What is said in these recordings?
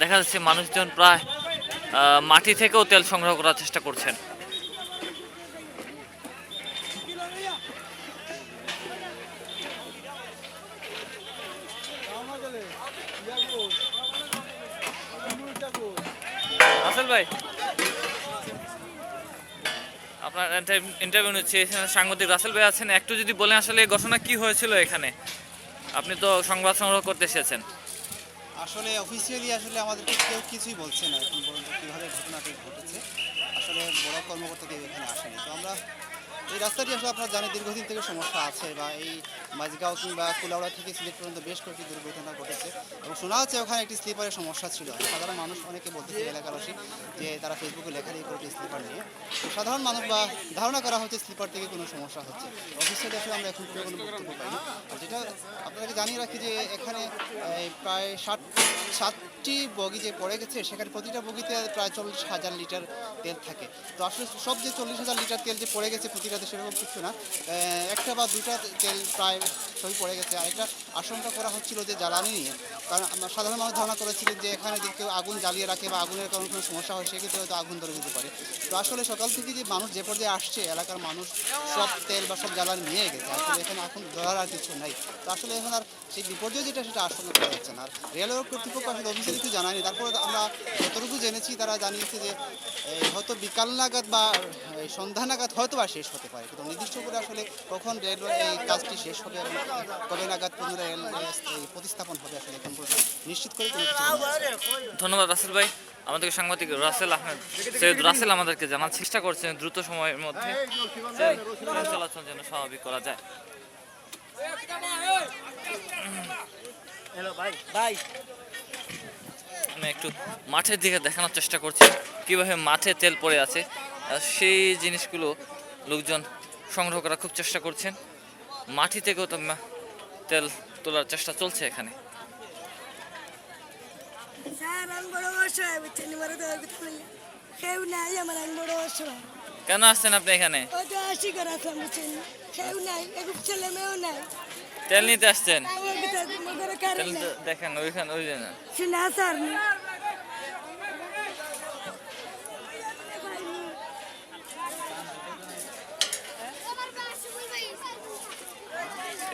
দেখা যাচ্ছে মানুষজন প্রায় মাটি থেকেও তেল সংগ্রহ করার চেষ্টা করছেন। রাসেল ভাই, আপনার ইন্টারভিউ নিচ্ছি, এখানে সাংবাদিক রাসেল ভাই আছেন, একটু যদি বলেন আসলে এই ঘটনা কি হয়েছিল এখানে, আপনি তো সংবাদ সংগ্রহ করতে এসেছেন। আসলে অফিসিয়ালি আসলে আমাদেরকে কেউ কিছুই বলছে না এখন পর্যন্ত কীভাবে ঘটনাটি ঘটেছে। আসলে বড় কর্মকর্তা কেউ এখানে আসেনি। তো আমরা এই রাস্তাটি আসলে আপনারা জানেন দীর্ঘদিন থেকে সমস্যা আছে, বা এই মাঝগাঁও কিংবা কুলাউড়া থেকে সিলেট পর্যন্ত বেশ কয়েকটি দুর্ঘটনা ঘটেছে এবং শোনা যাচ্ছে ওখানে একটি স্লিপারের সমস্যা ছিল। সাধারণ মানুষ অনেকে বলতেছে এলাকাবাসী যে তারা ফেসবুকে লেখালেখি করেছে স্লিপার নিয়ে। সাধারণ মানুষ বা ধারণা করা হচ্ছে স্লিপার থেকে কোনো সমস্যা হচ্ছে। অফিসিয়ালি আসলে আমরা এখন কোনো বক্তব্য পাইনি। আর যেটা আপনাদেরকে জানিয়ে রাখি যে এখানে প্রায় 7টি বগি যে পড়ে গেছে, সেখানে প্রতিটা বগিতে প্রায় 40,000 লিটার তেল থাকে। তো আসলে সব যে 40,000 লিটার তেল যে পড়ে গেছে প্রতিটাতে সেরকম কিছু না, একটা বা দুটা তেল প্রায় সবই পড়ে গেছে। আরেকটা আশঙ্কা করা হচ্ছিল যে জ্বালানি নিয়ে, কারণ আমরা সাধারণ মানুষ ধারণা করেছিলেন যে এখানে যদি কেউ আগুন জ্বালিয়ে রাখে বা আগুনের কারণে কোনো সমস্যা হয় সেক্ষেত্রে হয়তো আগুন ধরে যেতে পারে। তো আসলে সকাল থেকে যে মানুষ যে পর্যায়ে আসছে, এলাকার মানুষ সব তেল বা সব জ্বালানি নিয়ে গেছে। আসলে এখানে এখন ধরার আর কিছু নাই। তো আসলে এখন আর সেই বিপর্যয় যেটা সেটা আশঙ্কা করা যাচ্ছে না। আর রেলওয়ে কর্তৃপক্ষ আসলে অফিসে কিছু জানায়নি। তারপরে আমরা যতটুকু জেনেছি তারা জানিয়েছে যে হয়তো বিকাল নাগাদ বা সন্ধ্যা নাগাদ হয়তো বা শেষ হতে পারে, কিন্তু নির্দিষ্ট করে আসলে কখন রেলওয়ে এই কাজটি শেষ হবে এবং কবে নাগাদ পুনরায় রেল প্রতিস্থাপন হবে আসলে এখন পর্যন্ত নিশ্চিত করে কোনো কিছু বলা যাচ্ছে না। ধন্যবাদ রাসেল ভাই। আমাদেরকে সাংবাদিক রাসেল আহমেদ সৈয়দ রাসেল আমাদেরকে জানার চেষ্টা করছেন দ্রুত সময়ের মধ্যে ট্রেন চলাচল যেন স্বাভাবিক করা যায়। আমি একটু মাঠের দিকে দেখানোর চেষ্টা করছি কিভাবে মাঠে তেল পড়ে আছে, সেই জিনিসগুলো লোকজন সংগ্রহ করার খুব চেষ্টা করছেন। মাটি থেকেও তো তেল তোলার চেষ্টা চলছে এখানে। কেন আসছেন আপনি এখানে? তেল নিতে আসছেন? দেখেন ওইখানে ওই না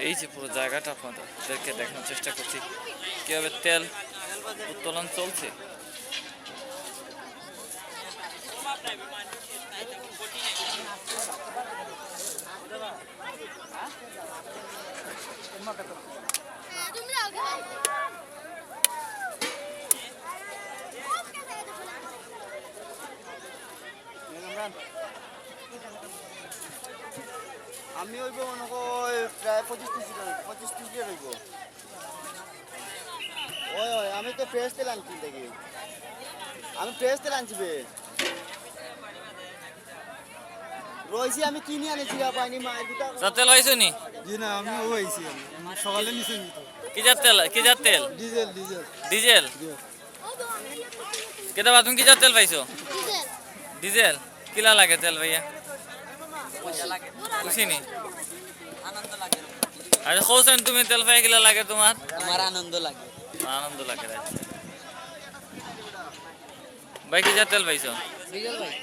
এই যে পুরো জায়গাটা আপনাদেরকে দেখানোর চেষ্টা করছি কিভাবে তেল উত্তোলন চলছে। আমি হইব মনে প্রায় 25-30 হইব। ওই আমি তো ফ্রেশ তেল আনছি দেখি, আমি ফ্রেশ তেল আনছি বে রয়েছি, আমি কিনে আনেছি পাইনি মায়ের ভিতর তেল হয়েছে নি? জি না, আমি হয়েছি সকালে নিচে নিত। কি জাত তেল? কি জাত তেল? Diesel diesel diesel. কেটা বা তুমি কি জাত তেল পাইছো? ডিজেল। কিলা লাগে তেল ভাইয়া? খুশিনি? আরে কৌছেন তুমি তেল পাই কিলা লাগে তোমার? আমার আনন্দ লাগে। আনন্দ লাগে। ভাই কি জাত তেল পাইছো? ডিজেল ভাই।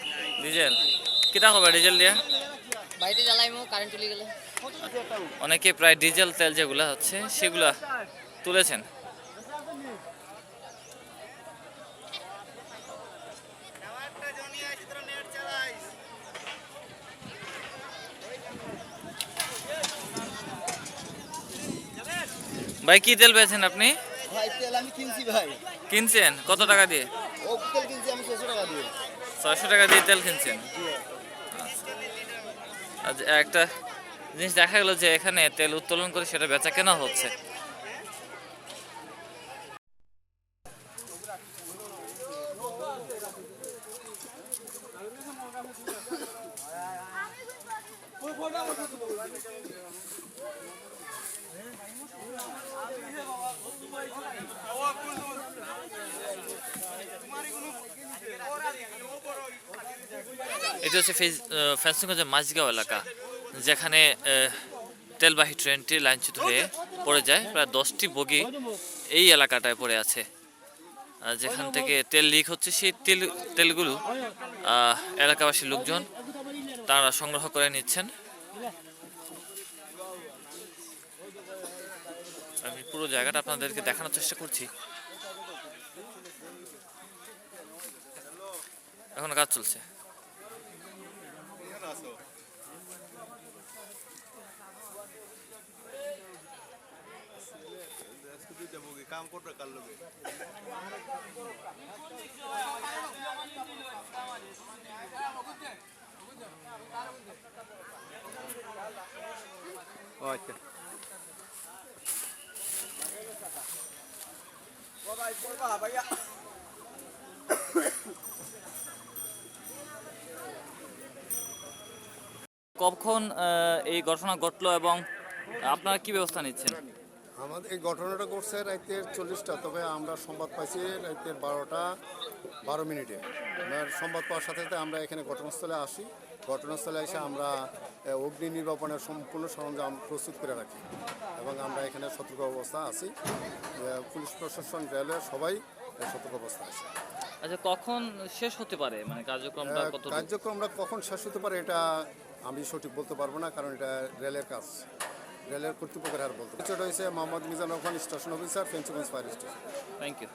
ডিজেল। কিটা হবে ডিজেল দিয়া? বাড়িতে জ্বালাইমু কারেন্ট চলে গেলে। অনেকে প্রায় ডিজেল তেল যেগুলো হচ্ছে সেগুলা তুলেছেন। ভাই কি তেল পেয়েছেন আপনি? ভাই তেল আমি কিনছি ভাই। কিনছেন কত টাকা দিয়ে? ও তেল কিনছি আমি 600 টাকা দিয়ে। 600 টাকা দিয়ে তেল কিনছেন? আচ্ছা, একটা জিনিস দেখা গেল যে এখানে তেল উত্তোলন করে সেটা বেচা কেনা হচ্ছে। এটা হচ্ছে ফেন্সিগঞ্জের মাঝগাঁও এলাকা, যেখানে তেলবাহী ট্রেনটি লাইনচ্যুত হয়ে পড়ে যায়। প্রায় 10টি বগি এই এলাকাটায় পড়ে আছে। যেখান থেকে তেল লিক হচ্ছে সেই তেলগুলো এলাকাবাসী লোকজন তারা সংগ্রহ করে নিচ্ছেন। আমি পুরো জায়গাটা আপনাদেরকে দেখানোর চেষ্টা করছি। এখনো কাজ চলছে। কাম করতে কার লোকে আচ্ছা কখন এই ঘটনা ঘটলো এবং আপনারা কি ব্যবস্থা নিচ্ছেন? আমাদের এই ঘটনাটা ঘটছে রাতের 40টা, তবে আমরা সংবাদ পাইছি রাতের 12:12 আমরা সংবাদ পাওয়ার সাথে সাথে আমরা এখানে ঘটনাস্থলে আসি। ঘটনাস্থলে এসে আমরা অগ্নি নির্বাপনের সম্পূর্ণ সরঞ্জাম প্রস্তুত করে রাখি এবং আমরা এখানে সতর্ক অবস্থা আছি। পুলিশ প্রশাসন, রেলওয়ে সবাই সতর্ক অবস্থা আছে। আচ্ছা, কখন শেষ হতে পারে, মানে কার্যক্রমটা কত? কার্যক্রমটা কখন শেষ হতে পারে এটা আমি সঠিক বলতে পারবো না, কারণ এটা রেলের কাজ, রেলের কর্তৃপক্ষের আর বলতে। এটা হয়েছে Mohammad Mizanur Rahman, station officer, Fenchuganj fire station. Thank you.